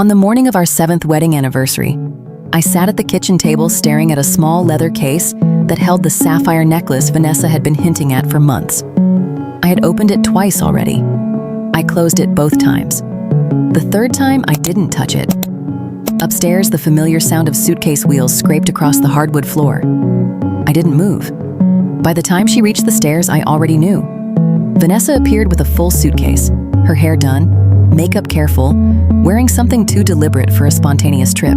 On the morning of our 7th wedding anniversary, I sat at the kitchen table staring at a small leather case that held the sapphire necklace Vanessa had been hinting at for months. I had opened it twice already. I closed it both times. The third time, I didn't touch it. Upstairs, the familiar sound of suitcase wheels scraped across the hardwood floor. I didn't move. By the time she reached the stairs, I already knew. Vanessa appeared with a full suitcase, her hair done, makeup careful, wearing something too deliberate for a spontaneous trip.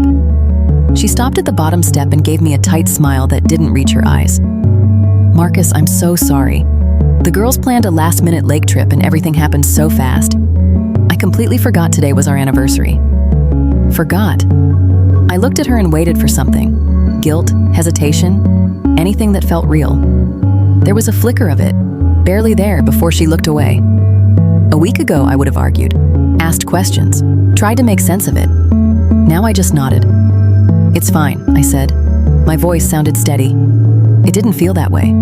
She stopped at the bottom step and gave me a tight smile that didn't reach her eyes. "Marcus, I'm so sorry. The girls planned a last-minute lake trip and everything happened so fast. I completely forgot today was our anniversary." Forgot? I looked at her and waited for something. Guilt, hesitation, anything that felt real. There was a flicker of it, barely there before she looked away. A week ago, I would have argued, asked questions, tried to make sense of it. Now I just nodded. "It's fine," I said. My voice sounded steady. It didn't feel that way.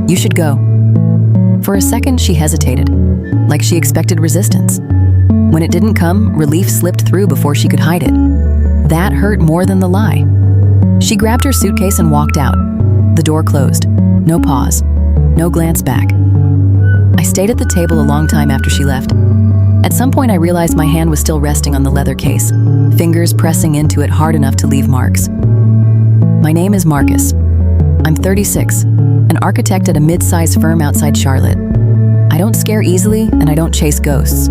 "You should go." For a second, she hesitated, like she expected resistance. When it didn't come, relief slipped through before she could hide it. That hurt more than the lie. She grabbed her suitcase and walked out. The door closed. No pause. No glance back. I stayed at the table a long time after she left. At some point, I realized my hand was still resting on the leather case, fingers pressing into it hard enough to leave marks. My name is Marcus. I'm 36, an architect at a mid-sized firm outside Charlotte. I don't scare easily, and I don't chase ghosts.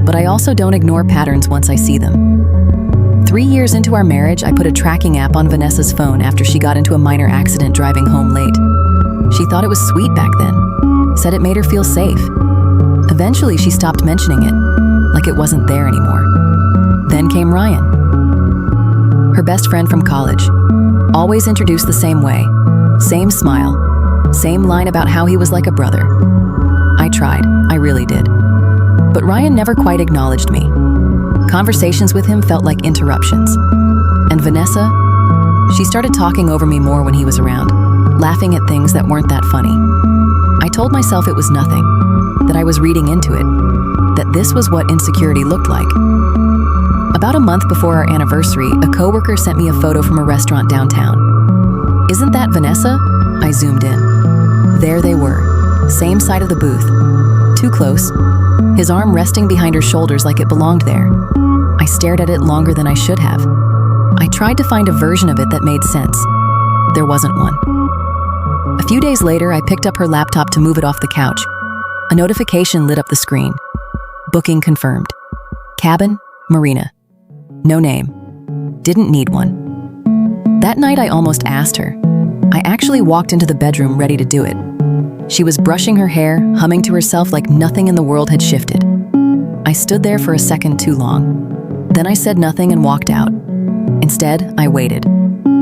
But I also don't ignore patterns once I see them. 3 years into our marriage, I put a tracking app on Vanessa's phone after she got into a minor accident driving home late. She thought it was sweet back then, said it made her feel safe. Eventually, she stopped mentioning it, like it wasn't there anymore. Then came Ryan, her best friend from college. Always introduced the same way, same smile, same line about how he was like a brother. I tried, I really did. But Ryan never quite acknowledged me. Conversations with him felt like interruptions. And Vanessa, she started talking over me more when he was around, laughing at things that weren't that funny. I told myself it was nothing, that I was reading into it, that this was what insecurity looked like. About a month before our anniversary, a coworker sent me a photo from a restaurant downtown. "Isn't that Vanessa?" I zoomed in. There they were, same side of the booth. Too close, his arm resting behind her shoulders like it belonged there. I stared at it longer than I should have. I tried to find a version of it that made sense. There wasn't one. A few days later, I picked up her laptop to move it off the couch. A notification lit up the screen. Booking confirmed. Cabin, Marina. No name. Didn't need one. That night, I almost asked her. I actually walked into the bedroom ready to do it. She was brushing her hair, humming to herself like nothing in the world had shifted. I stood there for a second too long. Then I said nothing and walked out. Instead, I waited.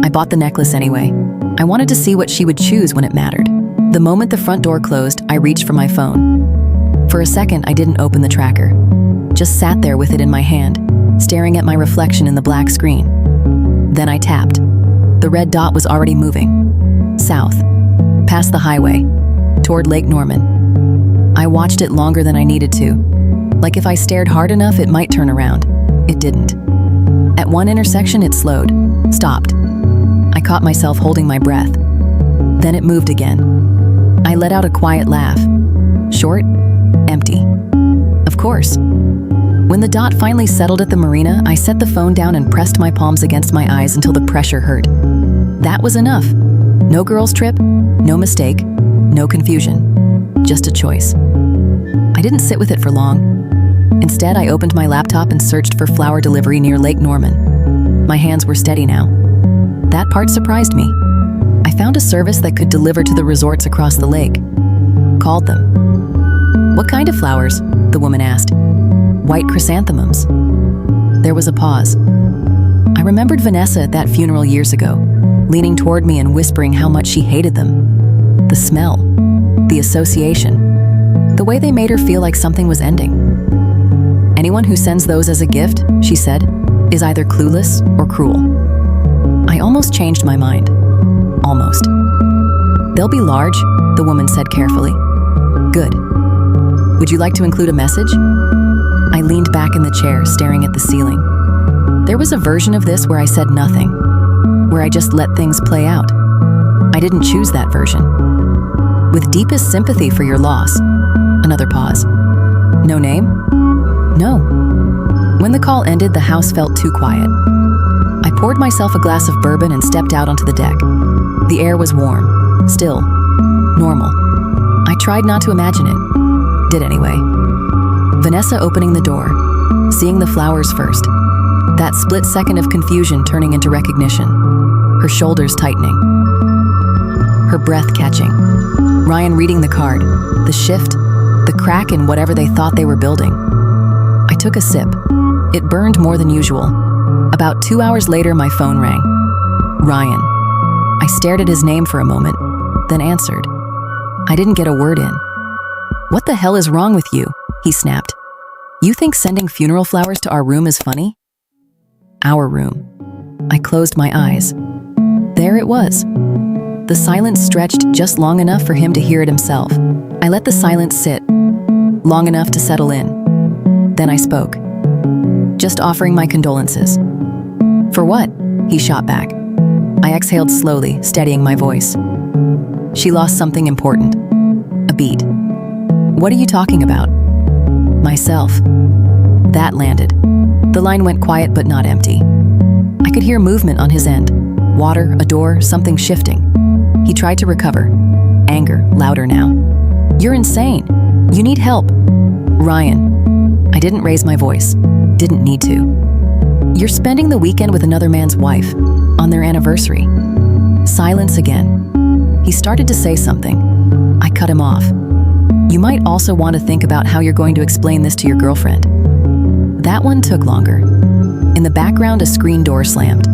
I bought the necklace anyway. I wanted to see what she would choose when it mattered. The moment the front door closed, I reached for my phone. For a second, I didn't open the tracker. Just sat there with it in my hand, staring at my reflection in the black screen. Then I tapped. The red dot was already moving. South. Past the highway. Toward Lake Norman. I watched it longer than I needed to. Like if I stared hard enough, it might turn around. It didn't. At one intersection, it slowed, stopped. I caught myself holding my breath. Then it moved again. I let out a quiet laugh. Short, empty. Of course. When the dot finally settled at the marina, I set the phone down and pressed my palms against my eyes until the pressure hurt. That was enough. No girls' trip, no mistake, no confusion. Just a choice. I didn't sit with it for long. Instead, I opened my laptop and searched for flower delivery near Lake Norman. My hands were steady now. That part surprised me. I found a service that could deliver to the resorts across the lake. Called them. "What kind of flowers?" the woman asked. "White chrysanthemums." There was a pause. I remembered Vanessa at that funeral years ago, leaning toward me and whispering how much she hated them. The smell, the association, the way they made her feel like something was ending. "Anyone who sends those as a gift," she said, "is either clueless or cruel." I almost changed my mind. Almost. "They'll be large," the woman said carefully. "Good. Would you like to include a message?" I leaned back in the chair, staring at the ceiling. There was a version of this where I said nothing, where I just let things play out. I didn't choose that version. With deepest sympathy for your loss. Another pause. No name? No. When the call ended, the house felt too quiet. I poured myself a glass of bourbon and stepped out onto the deck. The air was warm, still, normal. I tried not to imagine it. Did anyway. Vanessa opening the door, seeing the flowers first. That split second of confusion turning into recognition. Her shoulders tightening. Her breath catching. Ryan reading the card, the shift, the crack in whatever they thought they were building. I took a sip. It burned more than usual. About 2 hours later, my phone rang. Ryan. I stared at his name for a moment, then answered. I didn't get a word in. What the hell is wrong with you? He snapped. You think sending funeral flowers to our room is funny? Our room. I closed my eyes. There it was. The silence stretched just long enough for him to hear it himself. I let the silence sit, long enough to settle in. Then I spoke. Just offering my condolences. For what? He shot back. I exhaled slowly, steadying my voice. She lost something important. A beat. What are you talking about? Myself. That landed. The line went quiet but not empty. I could hear movement on his end. Water, a door, something shifting. He tried to recover. Anger, louder now. You're insane. You need help. Ryan. I didn't raise my voice. Didn't need to. You're spending the weekend with another man's wife, on their anniversary. Silence again. He started to say something. I cut him off. You might also want to think about how you're going to explain this to your girlfriend. That one took longer. In the background, a screen door slammed.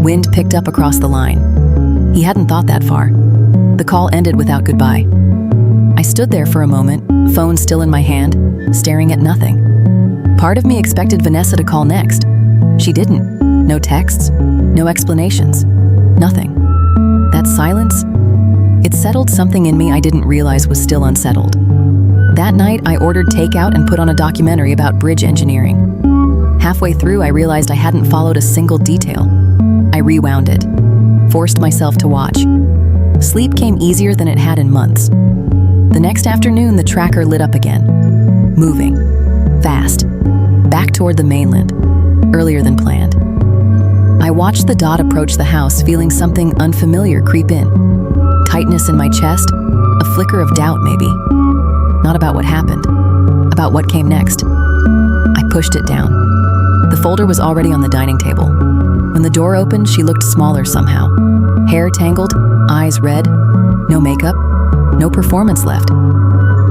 Wind picked up across the line. He hadn't thought that far. The call ended without goodbye. I stood there for a moment, phone still in my hand, staring at nothing. Part of me expected Vanessa to call next. She didn't. No texts, no explanations, nothing. That silence, it settled something in me I didn't realize was still unsettled. That night, I ordered takeout and put on a documentary about bridge engineering. Halfway through, I realized I hadn't followed a single detail. I rewound it, forced myself to watch. Sleep came easier than it had in months. The next afternoon, the tracker lit up again. Moving. Fast. Back toward the mainland. Earlier than planned. I watched the dot approach the house, feeling something unfamiliar creep in. Tightness in my chest, a flicker of doubt maybe. Not about what happened, about what came next. I pushed it down. The folder was already on the dining table. When the door opened, she looked smaller somehow. Hair tangled, eyes red, no makeup, no performance left.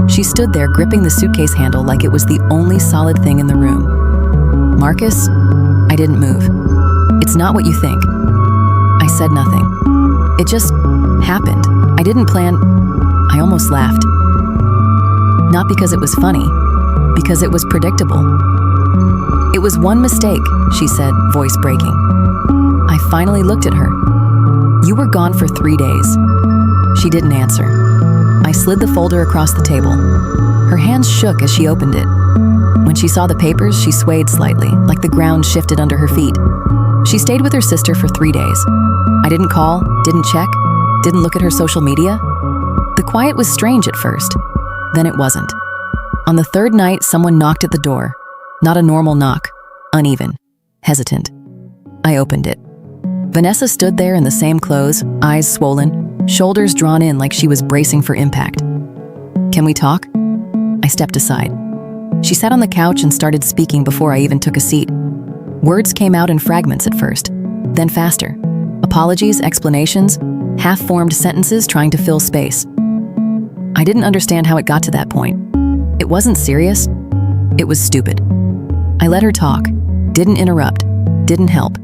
She stood there gripping the suitcase handle like it was the only solid thing in the room. Marcus? I didn't move. It's not what you think. I said nothing. It just happened. I didn't plan. I almost laughed. Not because it was funny, because it was predictable. It was one mistake, she said, voice breaking. I finally looked at her. You were gone for 3 days. She didn't answer. I slid the folder across the table. Her hands shook as she opened it. When she saw the papers, she swayed slightly, like the ground shifted under her feet. She stayed with her sister for 3 days. I didn't call, didn't check, didn't look at her social media. The quiet was strange at first. Then it wasn't. On the third night, someone knocked at the door. Not a normal knock. Uneven. Hesitant. I opened it. Vanessa stood there in the same clothes, eyes swollen, shoulders drawn in like she was bracing for impact. Can we talk? I stepped aside. She sat on the couch and started speaking before I even took a seat. Words came out in fragments at first, then faster. Apologies, explanations, half-formed sentences trying to fill space. I didn't understand how it got to that point. It wasn't serious. It was stupid. I let her talk, didn't interrupt, didn't help.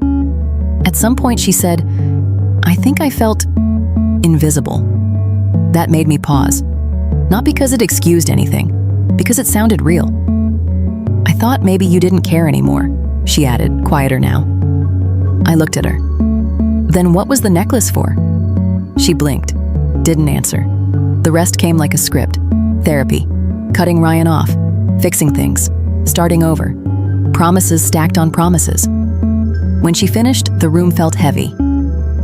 At some point she said, I think I felt invisible. That made me pause. Not because it excused anything, because it sounded real. I thought maybe you didn't care anymore, she added, quieter now. I looked at her. Then what was the necklace for? She blinked, didn't answer. The rest came like a script. Therapy. Cutting Ryan off. Fixing things. Starting over. Promises stacked on promises. When she finished, the room felt heavy.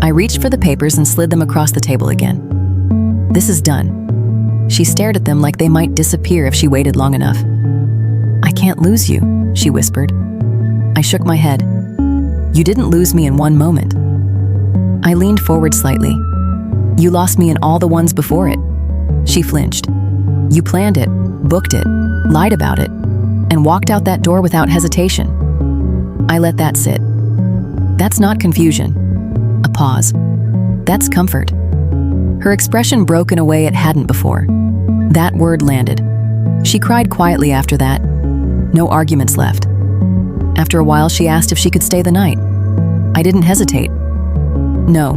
I reached for the papers and slid them across the table again. This is done. She stared at them like they might disappear if she waited long enough. I can't lose you, she whispered. I shook my head. You didn't lose me in one moment. I leaned forward slightly. You lost me in all the ones before it. She flinched. You planned it, booked it, lied about it, and walked out that door without hesitation. I let that sit. That's not confusion. A pause. That's comfort. Her expression broke in a way it hadn't before. That word landed. She cried quietly after that. No arguments left. After a while, she asked if she could stay the night. I didn't hesitate. No.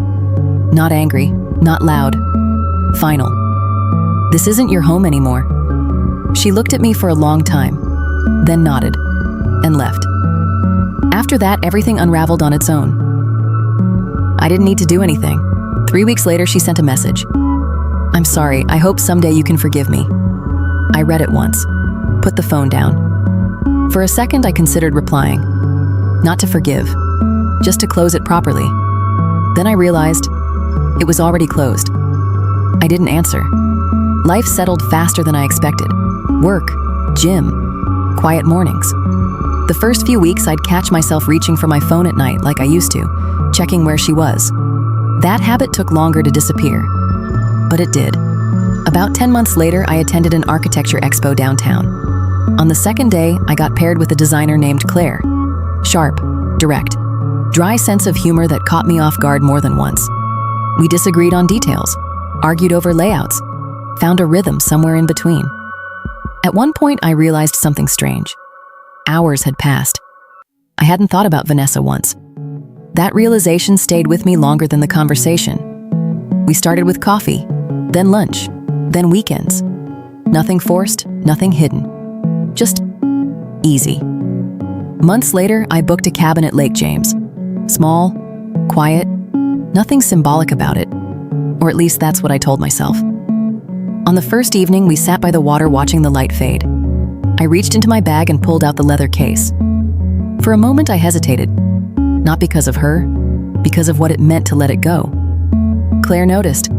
Not angry, not loud. Final. This isn't your home anymore. She looked at me for a long time, then nodded, and left. After that, everything unraveled on its own. I didn't need to do anything. 3 weeks later, she sent a message. I'm sorry, I hope someday you can forgive me. I read it once, put the phone down. For a second, I considered replying. Not to forgive, just to close it properly. Then I realized it was already closed. I didn't answer. Life settled faster than I expected. Work, gym, quiet mornings. The first few weeks, I'd catch myself reaching for my phone at night like I used to, checking where she was. That habit took longer to disappear, but it did. About 10 months later, I attended an architecture expo downtown. On the second day, I got paired with a designer named Claire. Sharp, direct, dry sense of humor that caught me off guard more than once. We disagreed on details, argued over layouts, found a rhythm somewhere in between. At one point, I realized something strange. Hours had passed. I hadn't thought about Vanessa once. That realization stayed with me longer than the conversation. We started with coffee, then lunch, then weekends. Nothing forced, nothing hidden. Just easy. Months later, I booked a cabin at Lake James. Small, quiet, nothing symbolic about it. Or at least that's what I told myself. On the first evening, we sat by the water watching the light fade. I reached into my bag and pulled out the leather case. For a moment, I hesitated. Not because of her, because of what it meant to let it go. Claire noticed.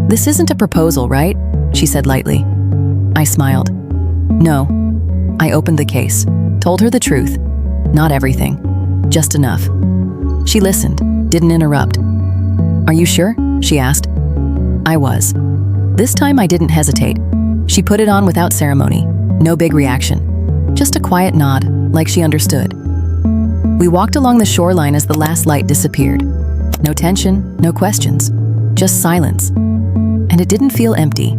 This isn't a proposal, right? She said lightly. I smiled. No. I opened the case, told her the truth. Not everything, just enough. She listened, didn't interrupt. Are you sure? She asked. I was. This time I didn't hesitate. She put it on without ceremony. No big reaction. Just a quiet nod, like she understood. We walked along the shoreline as the last light disappeared. No tension, no questions, just silence. And it didn't feel empty.